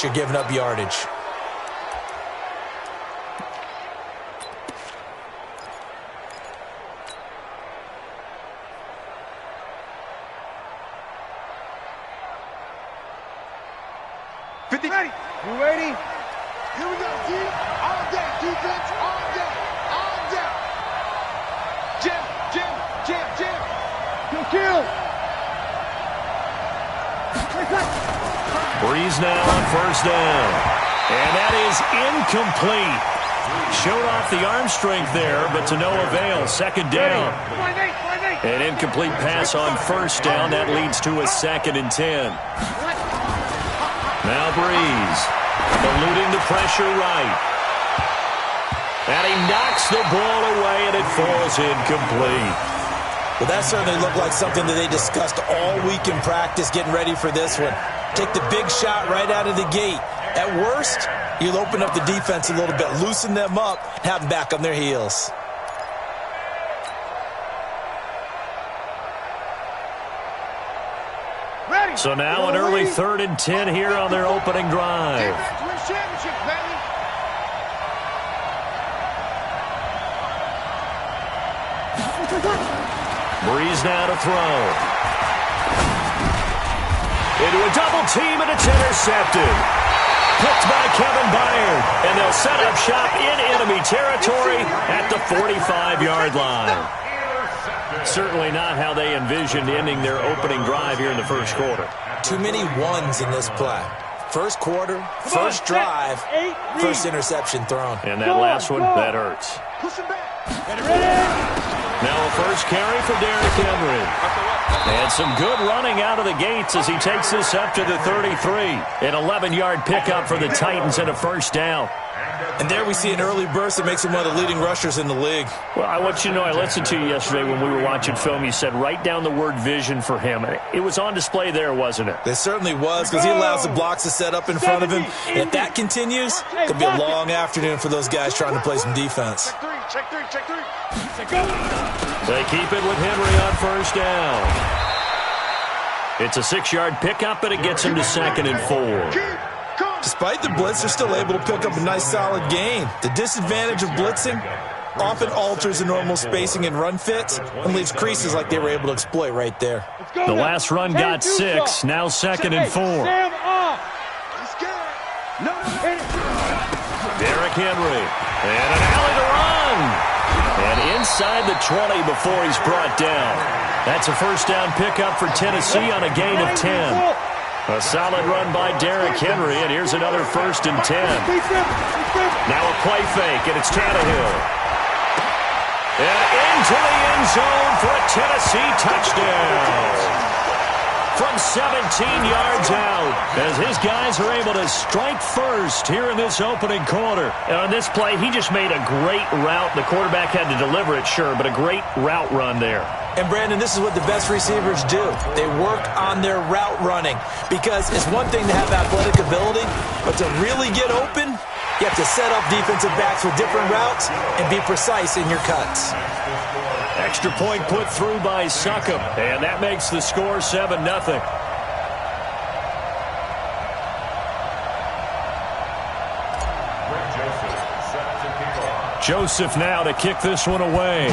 You're giving up yardage. Ready? You ready? Here we go, team. All day, defense, all day, all day. Jim. Kill. Breeze now on first down. And that is incomplete. Showed off the arm strength there, but to no avail. Second down. An incomplete pass on first down. That leads to a 2nd and 10. Now Breeze, eluding the pressure right. And he knocks the ball away, and it falls incomplete. Well, that certainly looked like something that they discussed all week in practice, getting ready for this one. Take the big shot right out of the gate. At worst, you'll open up the defense a little bit, loosen them up, have them back on their heels. So now an early 3rd and 10 here on their opening drive. Breeze now to throw. Into a double team, and it's intercepted. Picked by Kevin Byard, and they'll set up shop in enemy territory at the 45-yard line. Certainly not how they envisioned ending their opening drive here in the first quarter. Too many ones in this play. First quarter, first drive, first interception thrown. And that last one, that hurts. Now a first carry for Derrick Henry. And some good running out of the gates as he takes this up to the 33. An 11-yard pickup for the Titans and a first down. And there we see an early burst that makes him one of the leading rushers in the league. Well, I want you to know, I listened to you yesterday when we were watching film. You said write down the word vision for him. It was on display there, wasn't it? It certainly was, because he allows the blocks to set up in front of him. And if that continues, it could be a long afternoon for those guys trying to play some defense. Check three. They keep it with Henry on first down. It's a 6-yard pickup, but it gets him to 2nd and 4. Despite the blitz, they're still able to pick up a nice solid gain. The disadvantage of blitzing often alters the normal spacing and run fits and leaves creases like they were able to exploit right there. The last run got 6, now 2nd and 4. Derrick Henry, and an alley to run. And inside the 20 before he's brought down. That's a first down pickup for Tennessee on a gain of 10. A solid run by Derrick Henry, and here's another 1st and 10. Now a play fake, and it's Tannehill. And into the end zone for a Tennessee touchdown. From 17 yards out, as his guys are able to strike first here in this opening quarter. And on this play, he just made a great route. The quarterback had to deliver it, sure, but a great route run there. And, Brandon, this is what the best receivers do. They work on their route running, because it's one thing to have athletic ability, but to really get open, you have to set up defensive backs with different routes and be precise in your cuts. Extra point put through by Succop, and that makes the score 7-0. Joseph now to kick this one away.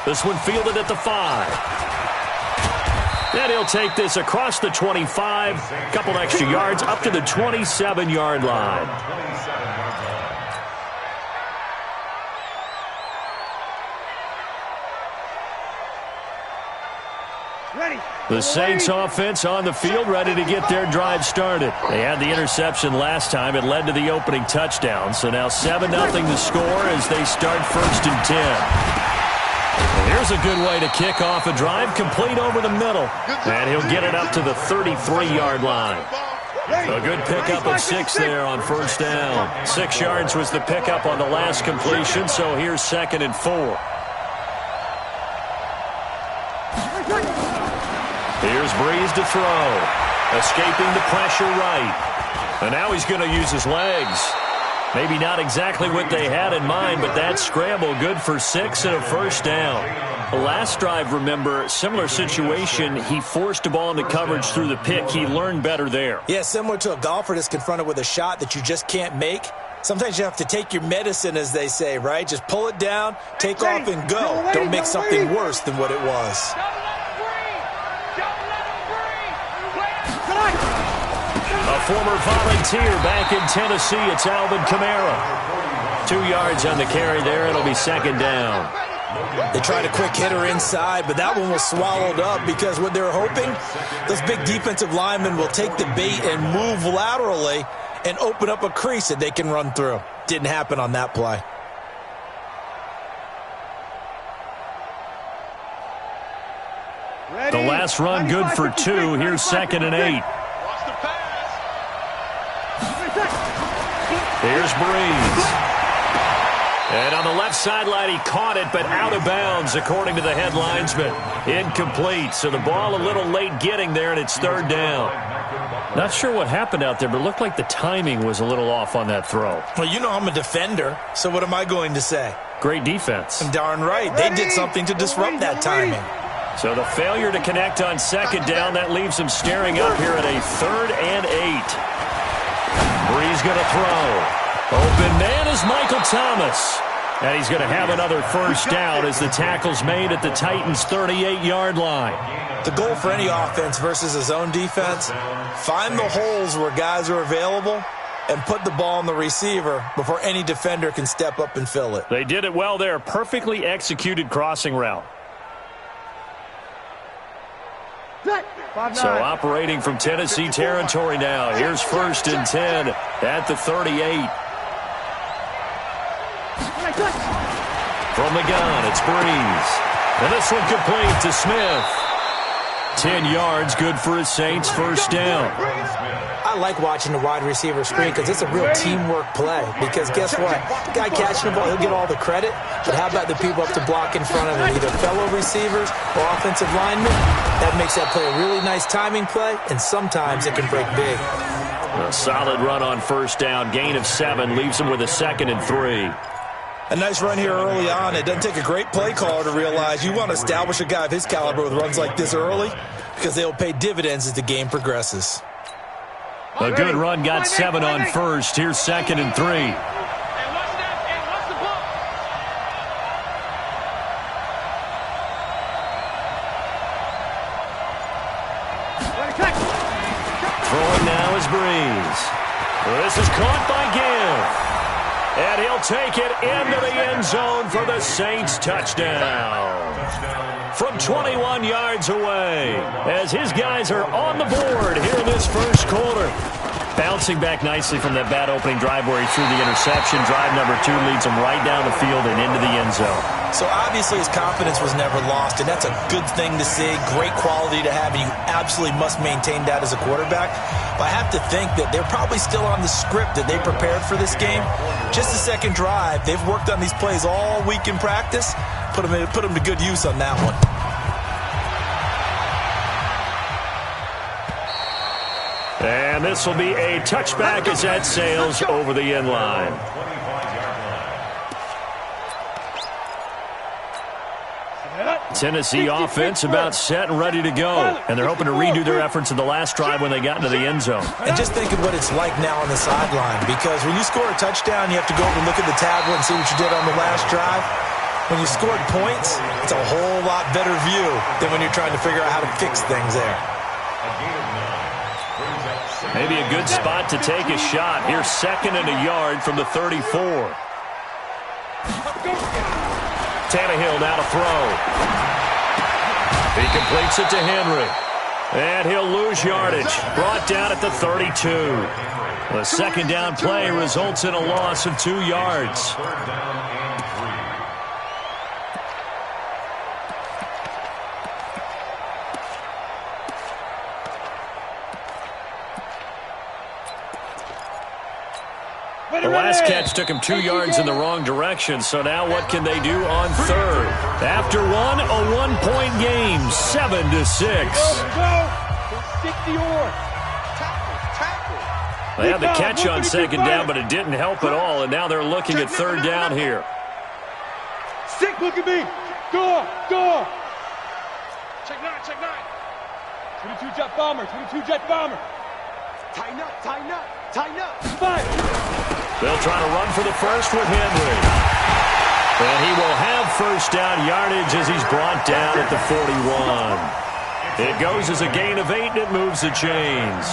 This one fielded at the 5. And he'll take this across the 25, couple extra yards up to the 27-yard line. The Saints offense on the field, ready to get their drive started. They had the interception last time. It led to the opening touchdown. So now 7-0 the score as they start 1st and 10. And here's a good way to kick off a drive, complete over the middle. And he'll get it up to the 33-yard line. A good pickup of 6 there on first down. 6 yards was the pickup on the last completion, so here's 2nd and 4. Here's Breeze to throw. Escaping the pressure right. And now he's going to use his legs. Maybe not exactly what they had in mind, but that scramble good for 6 and a first down. The last drive, remember, similar situation. He forced the ball into coverage through the pick. He learned better there. Yeah, similar to a golfer that's confronted with a shot that you just can't make. Sometimes you have to take your medicine, as they say, right? Just pull it down, take off, and go. Don't make something worse than what it was. A former volunteer back in Tennessee, it's Alvin Kamara. 2 yards on the carry there. It'll be second down. They tried a quick hitter inside, but that one was swallowed up because what they're hoping, those big defensive linemen will take the bait and move laterally and open up a crease that they can run through. Didn't happen on that play. The last run good for 2. Here's second and 8. Here's Breeze. And on the left sideline, he caught it, but out of bounds, according to the head linesman. Incomplete, so the ball a little late getting there, and it's third down. Not sure what happened out there, but it looked like the timing was a little off on that throw. Well, you know I'm a defender, so what am I going to say? Great defense. Darn right. They did something to disrupt that timing. So the failure to connect on second down, that leaves him staring up here at a 3rd and 8. Breeze going to throw. Open man is Michael Thomas. And he's going to have another first down as the tackle's made at the Titans' 38-yard line. The goal for any offense versus his own defense, find the holes where guys are available and put the ball on the receiver before any defender can step up and fill it. They did it well there. Perfectly executed crossing route. So operating from Tennessee territory now. Here's 1st and 10 at the 38. From the gun, it's Breeze. And this one complete to Smith. 10 yards, good for his Saints, first down. I like watching the wide receiver screen because it's a real teamwork play. Because guess what? The guy catching the ball, he'll get all the credit. But how about the people up to block in front of him, either fellow receivers or offensive linemen? That makes that play a really nice timing play, and sometimes it can break big. A solid run on first down. Gain of 7 leaves him with a 2nd and 3. A nice run here early on. It doesn't take a great play caller to realize you want to establish a guy of his caliber with runs like this early because they'll pay dividends as the game progresses. A good run, got 7 on first. Here's 2nd and 3. Throwing now is Breeze. This is caught by Gibb. And he'll take it into the end zone for the Saints touchdown. From 21 yards away, as his guys are on the board here in this first quarter. Bouncing back nicely from that bad opening drive where he threw the interception. Drive number 2 leads him right down the field and into the end zone. So obviously his confidence was never lost, and that's a good thing to see. Great quality to have, and you absolutely must maintain that as a quarterback. But I have to think that they're probably still on the script that they prepared for this game. Just the second drive. They've worked on these plays all week in practice. Put them to good use on that one. And this will be a touchback as that sails over the end line. Tennessee offense about set and ready to go. And they're hoping to redo their efforts in the last drive when they got into the end zone. And just think of what it's like now on the sideline. Because when you score a touchdown, you have to go over and look at the tablet and see what you did on the last drive. When you scored points, it's a whole lot better view than when you're trying to figure out how to fix things there. Maybe a good spot to take a shot. Here's 2nd and a yard from the 34. Tannehill now to throw. He completes it to Henry. And he'll lose yardage. Brought down at the 32. The second down play results in a loss of 2 yards. The last catch took him 2 yards in the wrong direction, so now what can they do on third? After one, a 1-point game, 7-6. Go. 60 or. Tackle. They had the catch on second down, but it didn't help at all, and now they're looking at third down here. Stick, look at me. Go. Check 9. 22 jet bomber. Tighten up. 5. They'll try to run for the first with Henry. And he will have first down yardage as he's brought down at the 41. It goes as a gain of 8, and it moves the chains.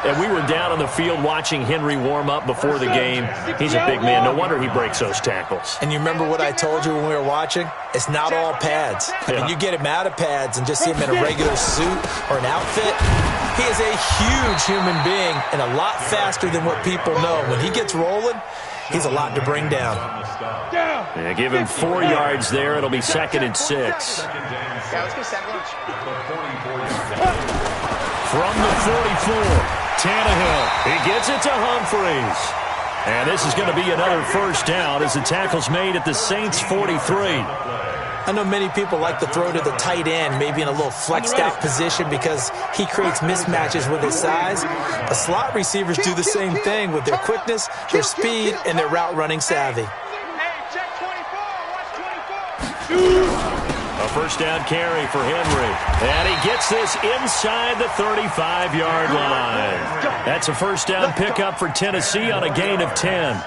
And we were down on the field watching Henry warm up before the game. He's a big man. No wonder he breaks those tackles. And you remember what I told you when we were watching? It's not all pads. I mean, you get him out of pads and just see him in a regular suit or an outfit. He is a huge human being and a lot faster than what people know. When he gets rolling, he's a lot to bring down. Yeah, give him 4 yards there. It'll be 2nd and 6. Yeah, let's go second. From the 44, Tannehill. He gets it to Humphreys. And this is going to be another first down as the tackle's made at the Saints' 43. I know many people like to throw to the tight end, maybe in a little flexed out position because he creates mismatches with his size. But slot receivers do the same thing with their quickness, their speed, and their route running savvy. Hey, check 24. Watch 24. A first down carry for Henry. And he gets this inside the 35-yard line. That's a first down pickup for Tennessee on a gain of 10.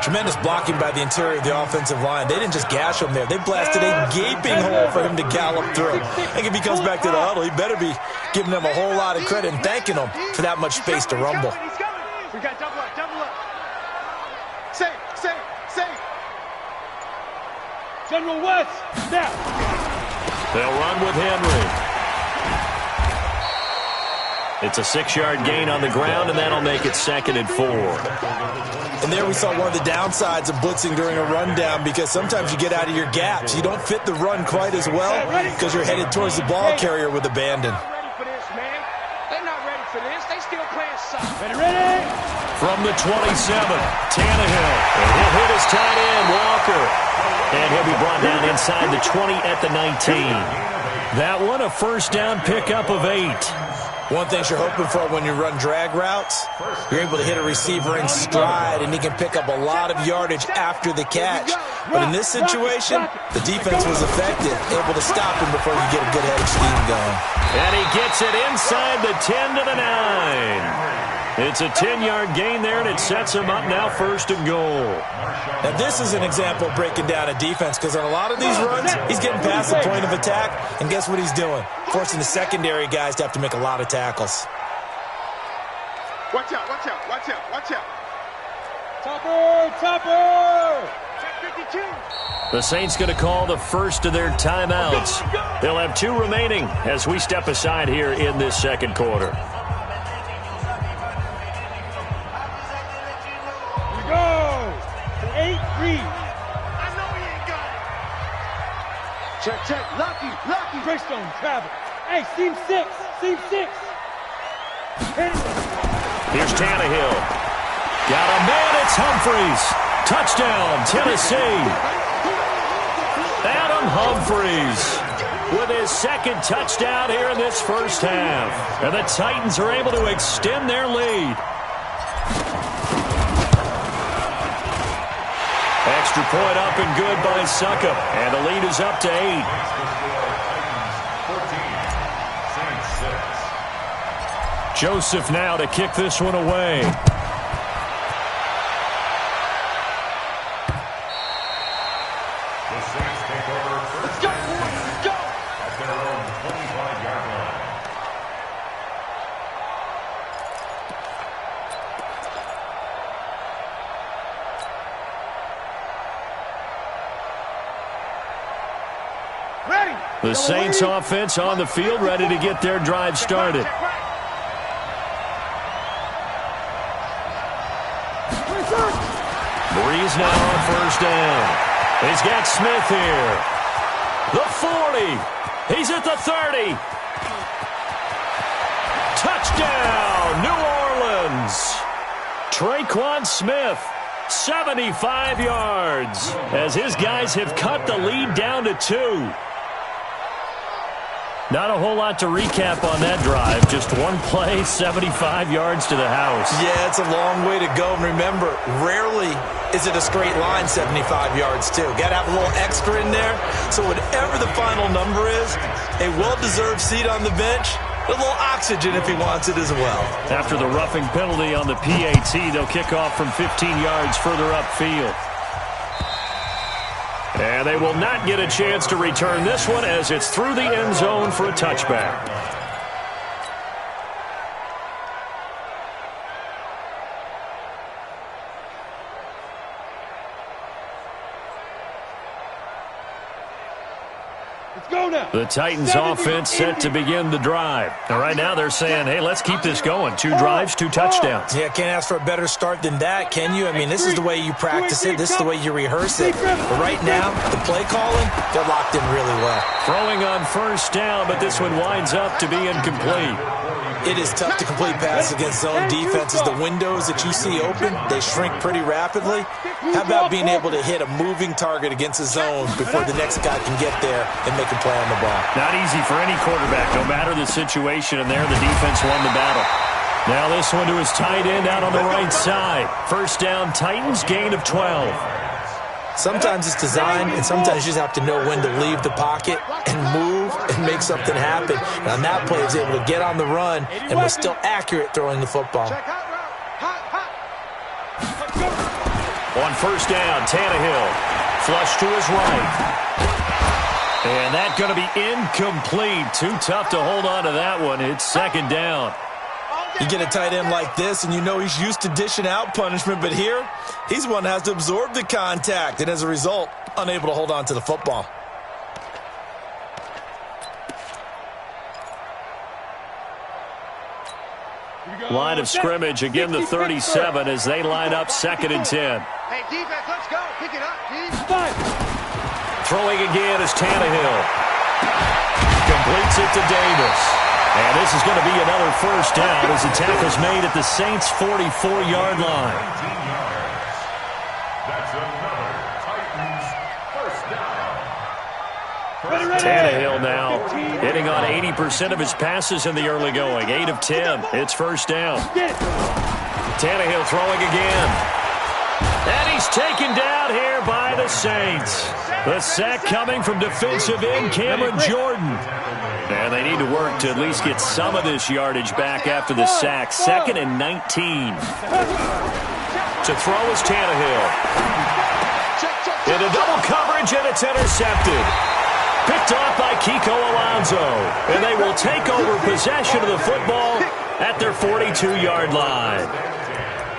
Tremendous blocking by the interior of the offensive line. They didn't just gash him there. They blasted a gaping hole for him to gallop through. I think if he comes back to the huddle, he better be giving them a whole lot of credit and thanking them for that much space to rumble. We got double up. Safe. General West, snap. They'll run with Henry. It's a 6-yard gain on the ground, and that'll make it 2nd and 4. And there we saw one of the downsides of blitzing during a rundown because sometimes you get out of your gaps. You don't fit the run quite as well because you're headed towards the ball carrier with abandon. They're not ready for this. They still playing soft. Ready? From the 27, Tannehill. And he'll hit his tight end, Walker. And he'll be brought down inside the 20 at the 19. That one a first down pickup of 8. One thing you're hoping for when you run drag routes, you're able to hit a receiver in stride, and he can pick up a lot of yardage after the catch. But in this situation, the defense was effective, able to stop him before you get a good head of steam going. And he gets it inside the 10 to the 9. It's a 10-yard gain there, and it sets him up now 1st and goal. Now, this is an example of breaking down a defense because on a lot of these runs, he's getting past the point of attack, and guess what he's doing? Forcing the secondary guys to have to make a lot of tackles. Watch out. Topper! Check 52. The Saints going to call the first of their timeouts. They'll have 2 remaining as we step aside here in this second quarter. Check. Lucky. Greystone, travel. Hey, seam 6. Here's Tannehill. Got a man, it's Humphreys. Touchdown, Tennessee. Adam Humphreys with his 2nd touchdown here in this first half. And the Titans are able to extend their lead. Extra point up and good by Suckup. And the lead is up to 8. Joseph now to kick this one away. Let's go. At their own 25-yard line. The Saints offense on the field, ready to get their drive started. Breeze now on first down. He's got Smith here. The 40. He's at the 30. Touchdown, New Orleans. Traquan Smith, 75 yards, as his guys have cut the lead down to 2. Not a whole lot to recap on that drive. Just one play, 75 yards to the house. Yeah, it's a long way to go. And remember, rarely is it a straight line 75 yards, too. Got to have a little extra in there. So whatever the final number is, a well-deserved seat on the bench, a little oxygen if he wants it as well. After the roughing penalty on the PAT, they'll kick off from 15 yards further upfield. And they will not get a chance to return this one as it's through the end zone for a touchback. The Titans offense set to begin the drive. And right now they're saying, hey, let's keep this going. 2 drives, 2 touchdowns. Yeah, can't ask for a better start than that, can you? I mean, this is the way you practice it. This is the way you rehearse it. But right now, the play calling, they're locked in really well. Throwing on first down, but this one winds up to be incomplete. It is tough to complete passes against zone defenses. The windows that you see open, they shrink pretty rapidly. How about being able to hit a moving target against a zone before the next guy can get there and make a play on the ball? Not easy for any quarterback, no matter the situation, and there the defense won the battle. Now this one to his tight end out on the right side. First down, Titans, gain of 12. Sometimes it's designed, and sometimes you just have to know when to leave the pocket and move and make something happen. And on that play, he was able to get on the run and was still accurate throwing the football. On first down, Tannehill. Flush to his right. And that's going to be incomplete. Too tough to hold on to that one. It's second down. You get a tight end like this, and you know he's used to dishing out punishment, but here, he's the one that has to absorb the contact, and as a result, unable to hold on to the football. Line of scrimmage, again the 37 as they line up 2nd and 10. Hey, defense, let's go. Pick it up, Throwing again is Tannehill. Completes it to Davis. And this is going to be another first down as the tackle's made at the Saints' 44-yard line. That's another Titans first down. Tannehill now hitting on 80% of his passes in the early going. 8 of 10. It's first down. Tannehill throwing again. And he's taken down here by the Saints. The sack coming from defensive end Cameron Jordan. And they need to work to at least get some of this yardage back after the sack. 2nd and 19. To throw is Tannehill. Into double coverage, and it's intercepted. Picked off by Kiko Alonso. And they will take over possession of the football at their 42-yard line.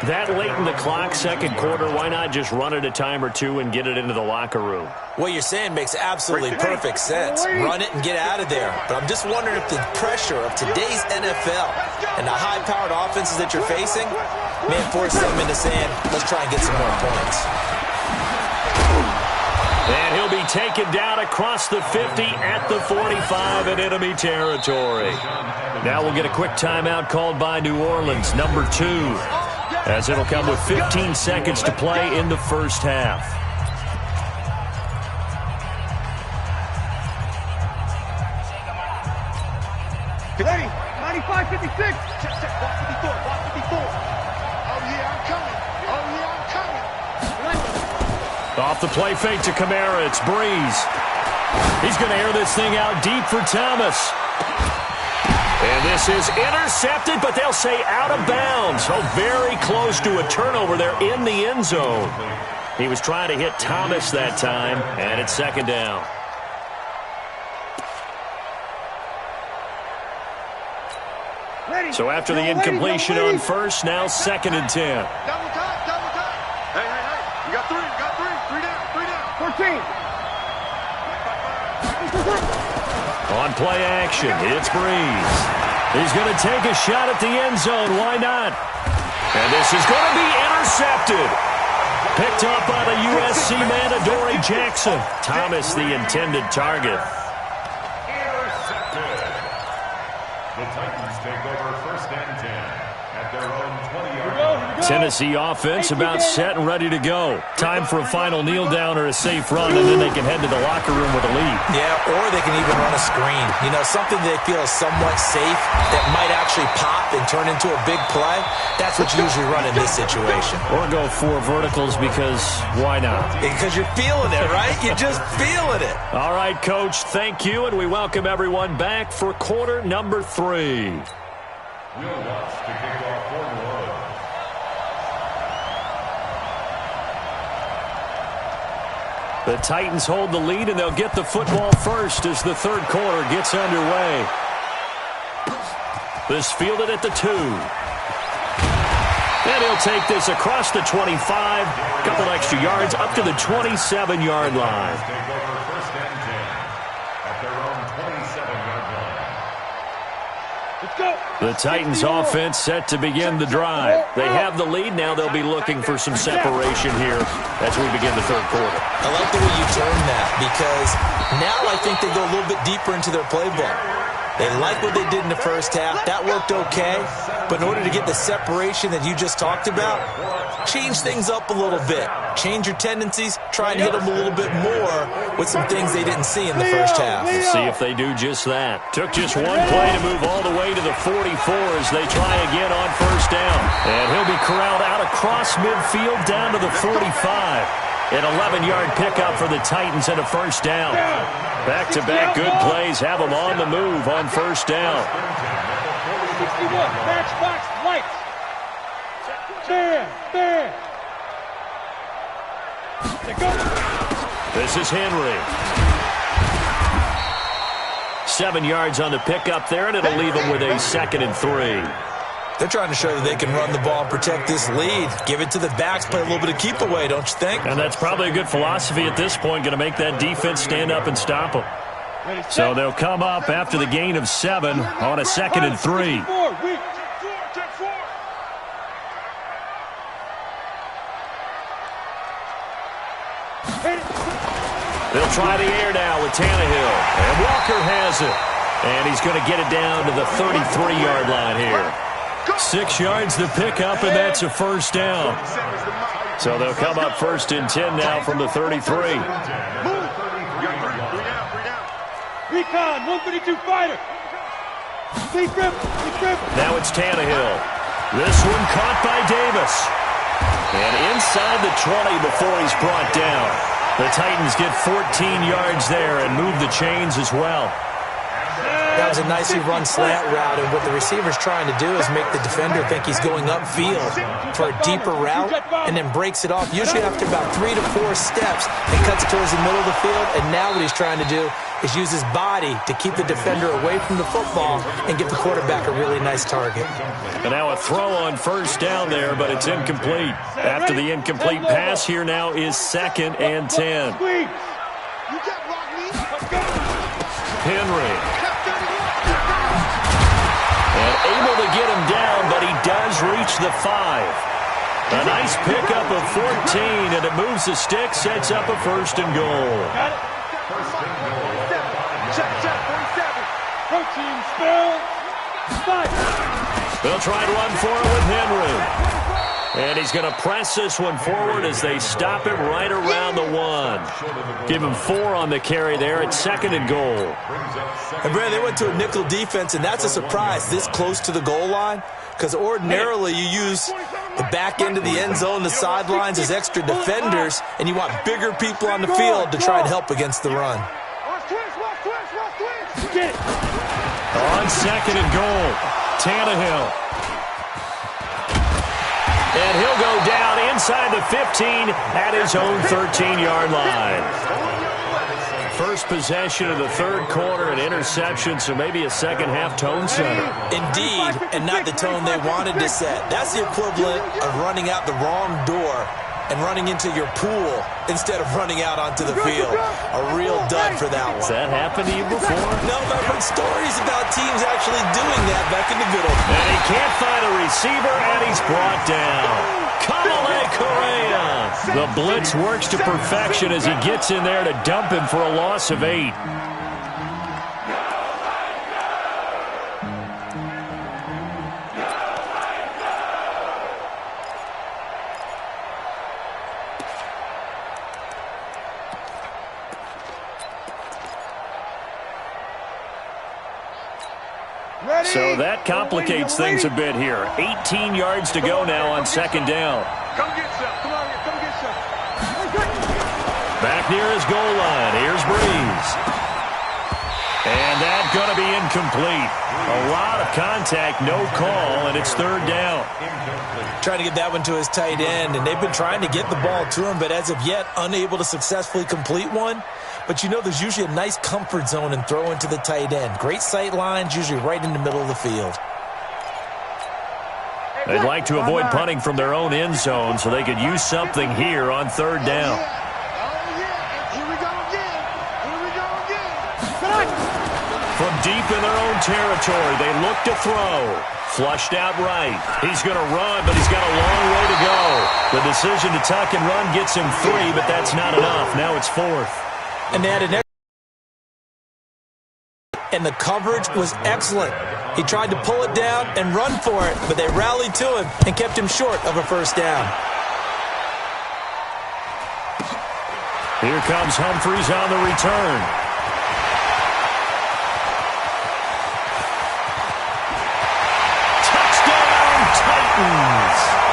That late in the clock, second quarter, why not just run it a time or two and get it into the locker room? What you're saying makes absolutely perfect sense. Run it and get out of there. But I'm just wondering if the pressure of today's NFL and the high-powered offenses that you're facing may force them into saying, let's try and get some more points. And he'll be taken down across the 50 at the 45 in enemy territory. Now we'll get a quick timeout called by New Orleans, number 2. As it'll come with 15 seconds to play in the first half. Ready? 95, 56. Check, block 54, block 54. Oh, yeah, I'm coming. Oh, yeah, I'm coming. Off the play fake to Kamara, it's Breeze. He's going to air this thing out deep for Thomas. And this is intercepted, but they'll say out of bounds. So very close to a turnover there in the end zone. He was trying to hit Thomas that time, and it's second down. So after the incompletion on first, now 2nd and 10. Double time, double time. Hey. You got 3 down. 14. On play action, it's Breeze. He's going to take a shot at the end zone. Why not? And this is going to be intercepted. Picked up by the USC man, Adoree Jackson. Thomas, the intended target. Intercepted. The Titans take over 1st and 10 at their own 20-yard line. Tennessee offense about set and ready to go. Time for a final kneel down or a safe run, and then they can head to the locker room with a lead. Yeah, or they can even run a screen. You know, something they feel is somewhat safe that might actually pop and turn into a big play. That's what you usually run in this situation. Or go 4 verticals because why not? Because you're feeling it, right? You're just feeling it. All right, Coach, thank you, and we welcome everyone back for quarter number 3. Will Lutz to kick off for the Load. The Titans hold the lead, and they'll get the football first as the third quarter gets underway. This fielded at the 2. And he'll take this across the 25, couple extra yards up to the 27-yard line. Take over first and 10 at their own 27-yard line. Let's go. The Titans offense set to begin the drive. They have the lead. Now they'll be looking for some separation here as we begin the third quarter. I like the way you term that because now I think they go a little bit deeper into their playbook. They like what they did in the first half. That worked okay. But in order to get the separation that you just talked about, change things up a little bit. Change your tendencies. Try and hit them a little bit more with some things they didn't see in the first half. We'll see if they do just that. Took just one play to move all the way to the 44 as they try again on first down. And he'll be corralled out across midfield down to the 45. An 11-yard pickup for the Titans and a first down. Back-to-back good plays have them on the move on first down. 61, matchbox lights. There. Go. This is Henry. 7 yards on the pickup there, and it'll leave them with a 2nd and 3. They're trying to show that they can run the ball and protect this lead. Give it to the backs, play a little bit of keep away, don't you think? And that's probably a good philosophy at this point, going to make that defense stand up and stop them. So they'll come up after the gain of 7 on a 2nd and 3. They'll try the air now with Tannehill. And Walker has it. And he's going to get it down to the 33-yard line here. 6 yards to pick up, and that's a first down. So they'll come up first and 10 now from the 33. Recon, 132 fighter. Now it's Tannehill. This one caught by Davis. And inside the 20 before he's brought down. The Titans get 14 yards there and move the chains as well. That was a nicely run slant route, and what the receiver's trying to do is make the defender think he's going upfield for a deeper route and then breaks it off, usually after about 3 to 4 steps, and cuts towards the middle of the field. And now what he's trying to do is use his body to keep the defender away from the football and give the quarterback a really nice target. And now a throw on first down there, but it's incomplete. After the incomplete pass, here now is 2nd and 10. Henry. And able to get him down, but he does reach the 5. A nice pickup of 14, and it moves the stick, sets up a 1st and goal. Protein spill. They'll try to run for it with Henry. And he's going to press this one forward as they stop him right around the 1. Give him 4 on the carry there at 2nd and goal. And Brad, they went to a nickel defense, and that's a surprise this close to the goal line, because ordinarily you use the back end of the end zone, the sidelines as extra defenders, and you want bigger people on the field to try and help against the run. On 2nd and goal, Tannehill. And he'll go down inside the 15 at his own 13-yard line. First possession of the third quarter, an interception, so maybe a second-half tone setter. Indeed, and not the tone they wanted to set. That's the equivalent of running out the wrong door and running into your pool instead of running out onto the field. A real dud for that one. Has that happened to you before? No, but I've heard stories about teams actually doing that back in the good old days. And he can't find a receiver, and he's brought down. Kamale Correa. The blitz works to perfection as he gets in there to dump him for a loss of 8. So that complicates things a bit here. 18 yards to go now on second down. Come get some. Come on here. Come get some. Back near his goal line. Here's Breeze. And that's going to be incomplete. A lot of contact, no call, and it's third down. Trying to get that one to his tight end, and they've been trying to get the ball to him, but as of yet, unable to successfully complete one. But you know there's usually a nice comfort zone in throwing to the tight end. Great sight lines, usually right in the middle of the field. They'd like to avoid punting from their own end zone so they could use something here on third down. From deep in their own territory, they look to throw. Flushed out right. He's going to run, but he's got a long way to go. The decision to tuck and run gets him 3, but that's not enough. Now it's 4th. And they had an and the coverage was excellent. He tried to pull it down and run for it, but they rallied to him and kept him short of a first down. Here comes Humphries on the return.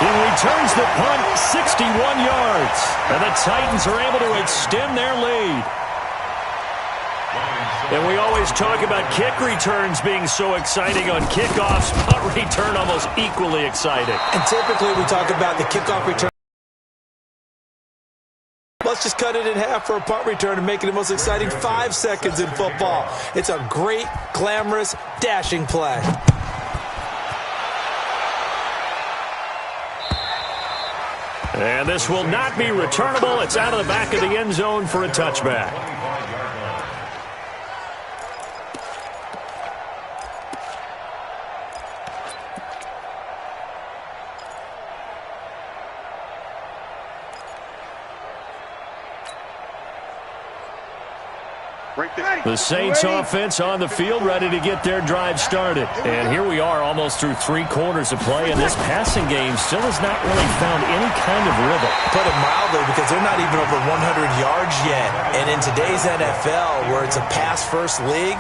He returns the punt 61 yards, and the Titans are able to extend their lead. And we always talk about kick returns being so exciting on kickoffs. Punt return almost equally exciting. And typically we talk about the kickoff return. Let's just cut it in half for a punt return and make it the most exciting 5 seconds in football. It's a great, glamorous, dashing play. And this will not be returnable. It's out of the back of the end zone for a touchback. The Saints offense on the field ready to get their drive started. And here we are almost through 3 quarters of play, and this passing game still has not really found any kind of rhythm. Put it mildly, because they're not even over 100 yards yet. And in today's NFL, where it's a pass-first league,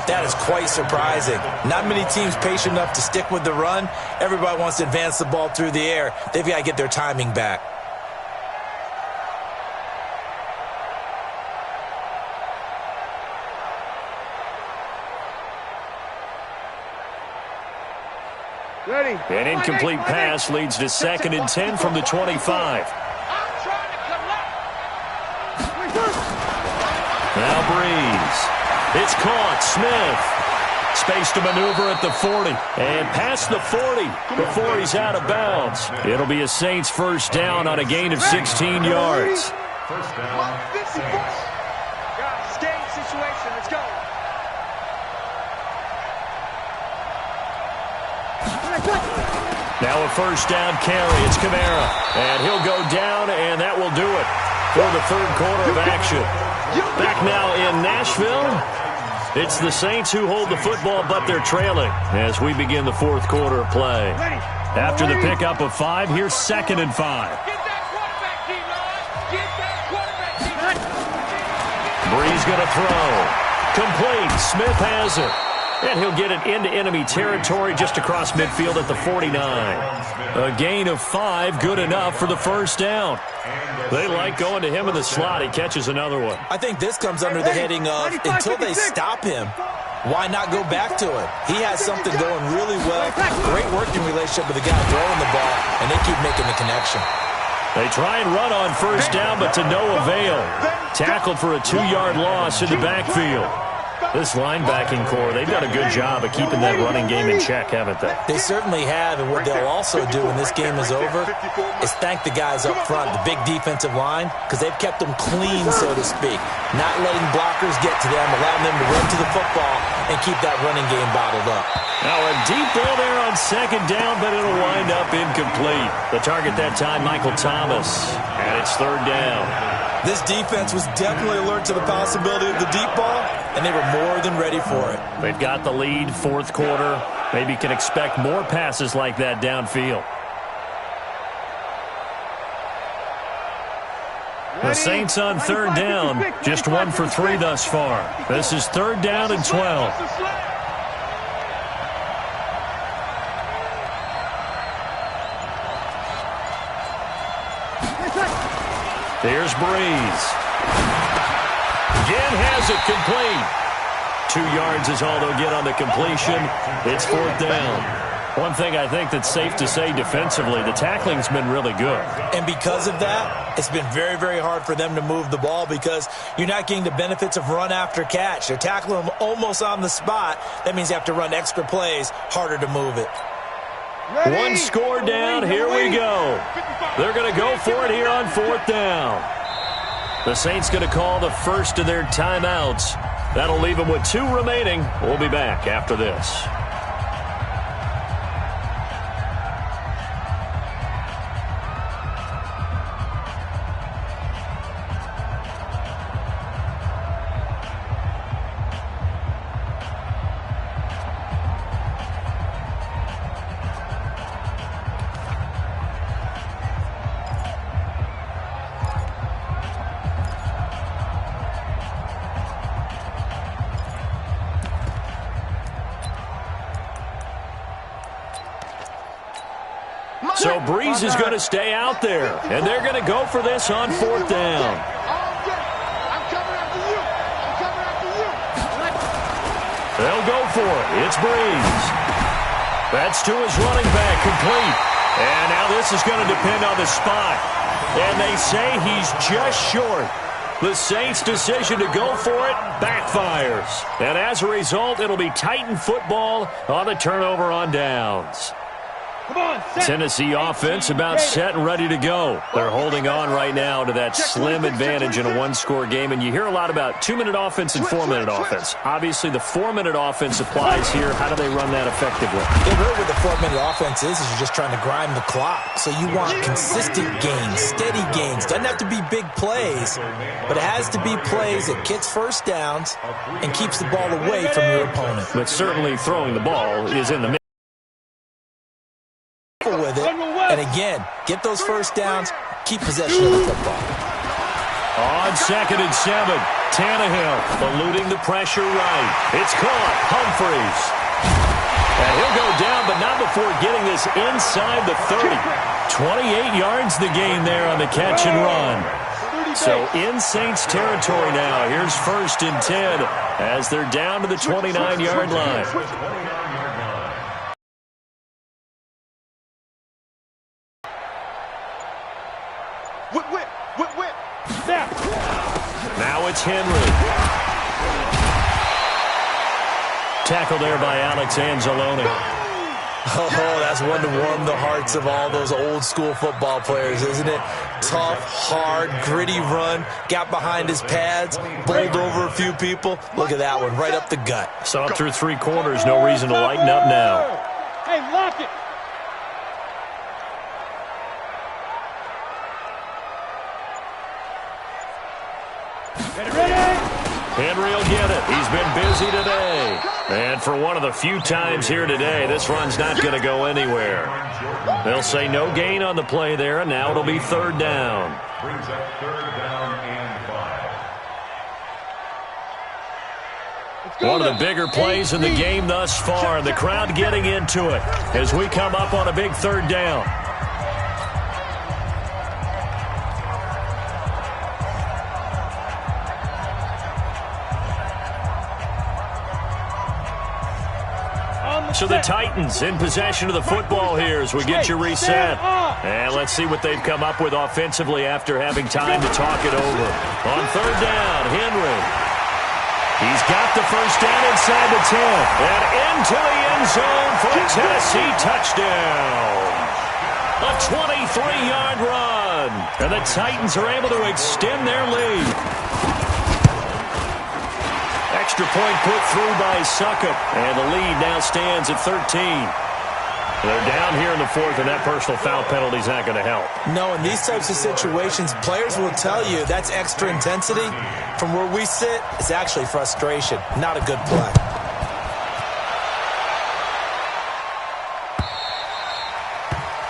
that is quite surprising. Not many teams patient enough to stick with the run. Everybody wants to advance the ball through the air. They've got to get their timing back. An incomplete pass leads to 2nd and 10 from the 25. Now Breeze. It's caught. Smith. Space to maneuver at the 40. And past the 40 before he's out of bounds. It'll be a Saints first down on a gain of 16 yards. First down, Saints. Game situation. Let's go. Now a first down carry. It's Kamara. And he'll go down, and that will do it for the 3rd quarter of action. Back now in Nashville. It's the Saints who hold the football, but they're trailing as we begin the 4th quarter of play. After the pickup of 5, here's 2nd and 5. Get that quarterback, D-line. Get that quarterback, D-line. Breeze going to throw. Complete. Smith has it. And he'll get it into enemy territory just across midfield at the 49. A gain of 5, good enough for the first down. They like going to him in the slot. He catches another one. I think this comes under the heading of, until they stop him, why not go back to it? He has something going really well. Great working relationship with the guy throwing the ball, and they keep making the connection. They try and run on first down, but to no avail. Tackled for a 2-yard loss in the backfield. This linebacking core, they've done a good job of keeping that running game in check, haven't they? They certainly have, and what they'll also do when this game is over is thank the guys up front, the big defensive line, because they've kept them clean, so to speak. Not letting blockers get to them, allowing them to run to the football and keep that running game bottled up. Now a deep ball there on second down, but it'll wind up incomplete. The target that time, Michael Thomas, and it's third down. This defense was definitely alert to the possibility of the deep ball, and they were more than ready for it. They've got the lead, 4th quarter. Maybe can expect more passes like that downfield. The Saints on third down, just 1 for 3 thus far. This is 3rd down and 12. Here's Breeze. Again has it complete. 2 yards is all they'll get on the completion. It's 4th down. One thing I think that's safe to say defensively, the tackling's been really good. And because of that, it's been very, very hard for them to move the ball because you're not getting the benefits of run after catch. They're tackling them almost on the spot. That means you have to run extra plays, harder to move it. Ready? 1 score down. Here we go. They're going to go for it here on 4th down. The Saints going to call the first of their timeouts. That'll leave them with 2 remaining. We'll be back after this. So Breeze is going to stay out there, and they're going to go for this on 4th down. I'm coming after you. I'm coming after you. They'll go for it. It's Breeze. That's to his running back, complete. And now this is going to depend on the spot. And they say he's just short. The Saints' decision to go for it backfires. And as a result, it'll be Titan football on the turnover on downs. Tennessee offense about set and ready to go. They're holding on right now to that slim advantage in a 1-score game. And you hear a lot about 2-minute offense and 4-minute offense. Obviously, the 4-minute offense applies here. How do they run that effectively? Yeah, really what the 4-minute offense is you're just trying to grind the clock. So you want consistent gains, steady gains. Doesn't have to be big plays, but it has to be plays that gets first downs and keeps the ball away from your opponent. But certainly throwing the ball is in the mix. With it, and again, get those first downs, keep possession of the football. On 2nd and 7, Tannehill eluding the pressure right. It's caught, Humphreys. And he'll go down, but not before getting this inside the 30. 28 yards the gain there on the catch and run. So in Saints territory now. Here's 1st and 10 as they're down to the 29-yard line. Now it's Henry. Tackle there by Alex Anzalone. Oh, that's one to warm the hearts of all those old-school football players, isn't it? Tough, hard, gritty run. Got behind his pads, bowled over a few people. Look at that one, right up the gut. Saw it through 3 quarters. No reason to lighten up now. Hey, lock it. Henry will get it. He's been busy today. And for one of the few times here today, this run's not going to go anywhere. They'll say no gain on the play there, and now it'll be 3rd down. Brings up 3rd down and 5. One of the bigger plays in the game thus far, and the crowd getting into it as we come up on a big 3rd down. So the Titans in possession of the football here as we get you reset. And let's see what they've come up with offensively after having time to talk it over. On 3rd down, Henry. He's got the first down inside the 10. And into the end zone for a Tennessee touchdown. A 23-yard run. And the Titans are able to extend their lead. Extra point put through by Suckup, and the lead now stands at 13. They're down here in the 4th, and that personal foul penalty is not going to help. No, in these types of situations, players will tell you that's extra intensity. From where we sit, it's actually frustration, not a good play.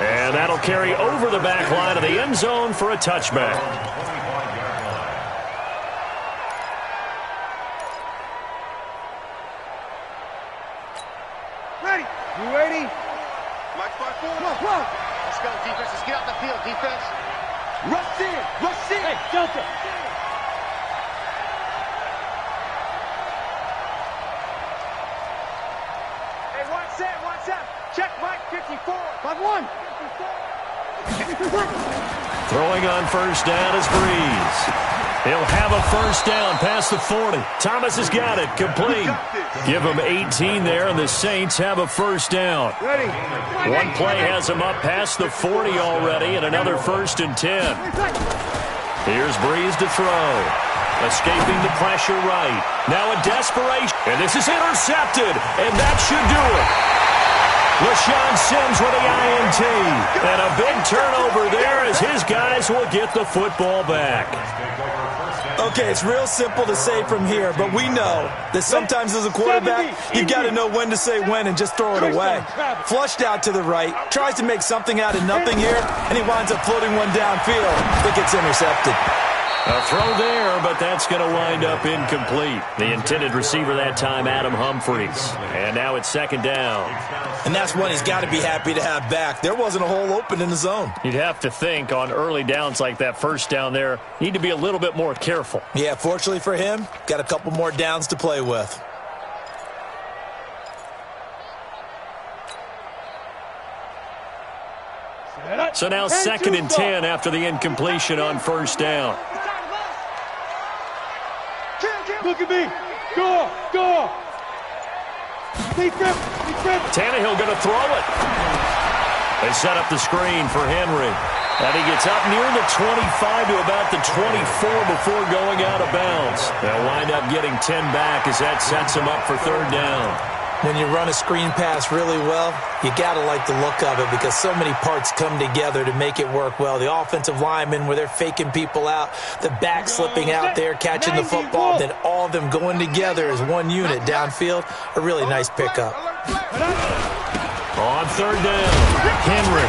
And that'll carry over the back line of the end zone for a touchback. You ready? Let's go, defense. Let's get off the field, defense. Rush in. Rush in. Hey, Delta. Hey, watch that, watch that. Check Mike 54. 5-1. 54. Throwing on first down is Breeze. He'll have a first down past the 40. Thomas has got it. Complete. Give him 18 there, and the Saints have a first down. Ready. One play has him up past the 40 already, and another 1st and 10. Here's Breeze to throw. Escaping the pressure right. Now a desperation. And this is intercepted, and that should do it. LaShawn Sims with the INT. And a big turnover there as his guys will get the football back. Okay, it's real simple to say from here, but we know that sometimes as a quarterback, you've got to know when to say when and just throw it away. Flushed out to the right, tries to make something out of nothing here, and he winds up floating one downfield that gets intercepted. A throw there, but that's going to wind up incomplete. The intended receiver that time, Adam Humphries. And now it's 2nd down. And that's one he's got to be happy to have back. There wasn't a hole open in the zone. You'd have to think on early downs like that first down there, need to be a little bit more careful. Yeah, fortunately for him, got a couple more downs to play with. So now 2nd and 10 after the incompletion on first down. Look at me. Go. Deep grip. Tannehill going to throw it. They set up the screen for Henry. And he gets up near the 25 to about the 24 before going out of bounds. They'll wind up getting 10 back as that sets him up for 3rd down. When you run a screen pass really well, you got to like the look of it because so many parts come together to make it work well. The offensive linemen where they're faking people out, the back slipping out there, catching the football, then all of them going together as one unit downfield, a really nice pickup. On 3rd down, Henry.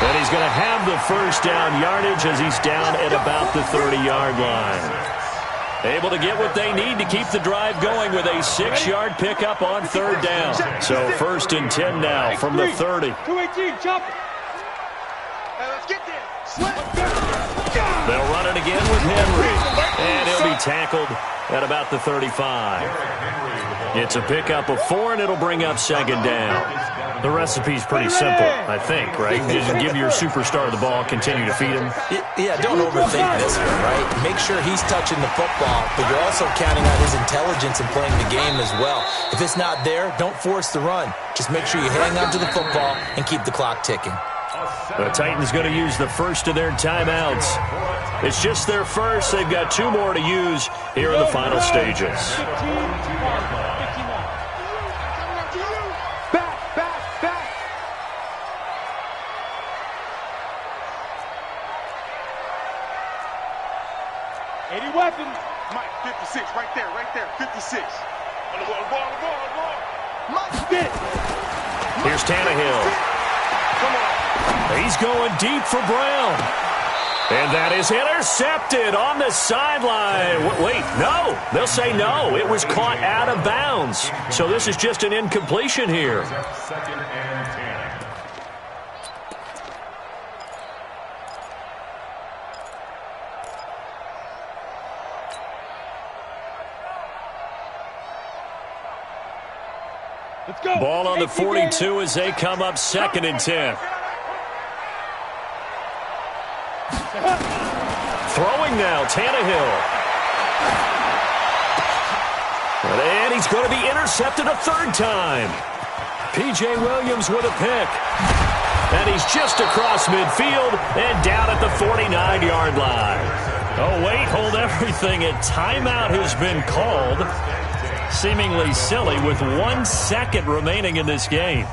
And he's going to have the first down yardage as he's down at about the 30-yard line. Able to get what they need to keep the drive going with a 6-yard pickup on 3rd down. So 1st and 10 now from the 30. 218, chop. Hey, let's get this. They'll run it again with Henry. And he'll be tackled at about the 35. It's a pickup of 4, and it'll bring up 2nd down. The recipe's pretty simple, I think, right? Just give your superstar the ball, continue to feed him. Yeah, don't overthink this one, right? Make sure he's touching the football, but you're also counting on his intelligence in playing the game as well. If it's not there, don't force the run. Just make sure you hang on to the football and keep the clock ticking. The Titans going to use the first of their timeouts. It's just their first. They've got 2 more to use here in the final stages. Back. 80 weapons. Mike, 56, right there, 56. On the ball. Mike, Spit. Here's Tannehill. come on. He's going deep for Brown. And that is intercepted on the sideline. Wait, no. They'll say no. It was caught out of bounds. So this is just an incompletion here. 2nd and 10. Let's go. Ball on the 42 as they come up 2nd and 10. Throwing now, Tannehill. And he's going to be intercepted a 3rd time. P.J. Williams with a pick. And he's just across midfield and down at the 49-yard line. Oh, wait, hold everything. A timeout has been called. Seemingly silly with 1 second remaining in this game.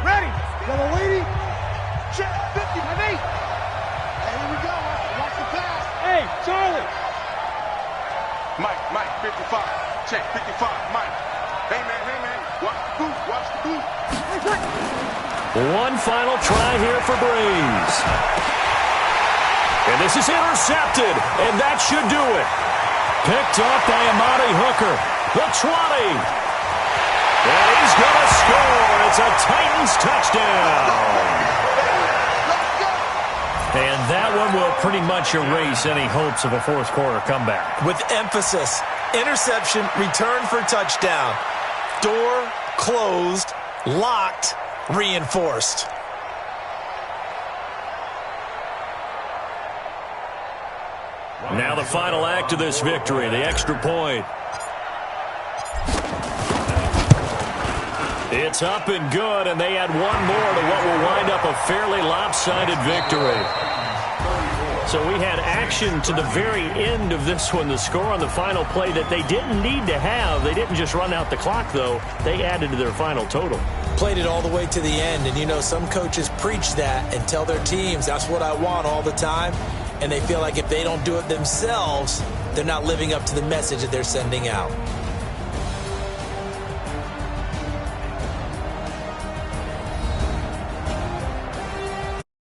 Ready. Yellow lady. Check 50. Hey, here we go. Watch the pass. Hey, Charlie. Mike, 55. Check 55. Mike. Hey, man. Watch the booth. One final try here for Breeze. And this is intercepted, and that should do it. Picked up by Amari Hooker. The 20. And he's going to score. It's a Titans touchdown. will pretty much erase any hopes of a fourth-quarter comeback. With emphasis, interception, return for touchdown. Door closed, locked, reinforced. Now the final act of this victory, the extra point. It's up and good, and they add one more to what will wind up a fairly lopsided victory. So we had action to the very end of this one, the score on the final play that they didn't need to have. They didn't just run out the clock, though. They added to their final total. Played it all the way to the end, and you know some coaches preach that and tell their teams, that's what I want all the time, and they feel like if they don't do it themselves, they're not living up to the message that they're sending out.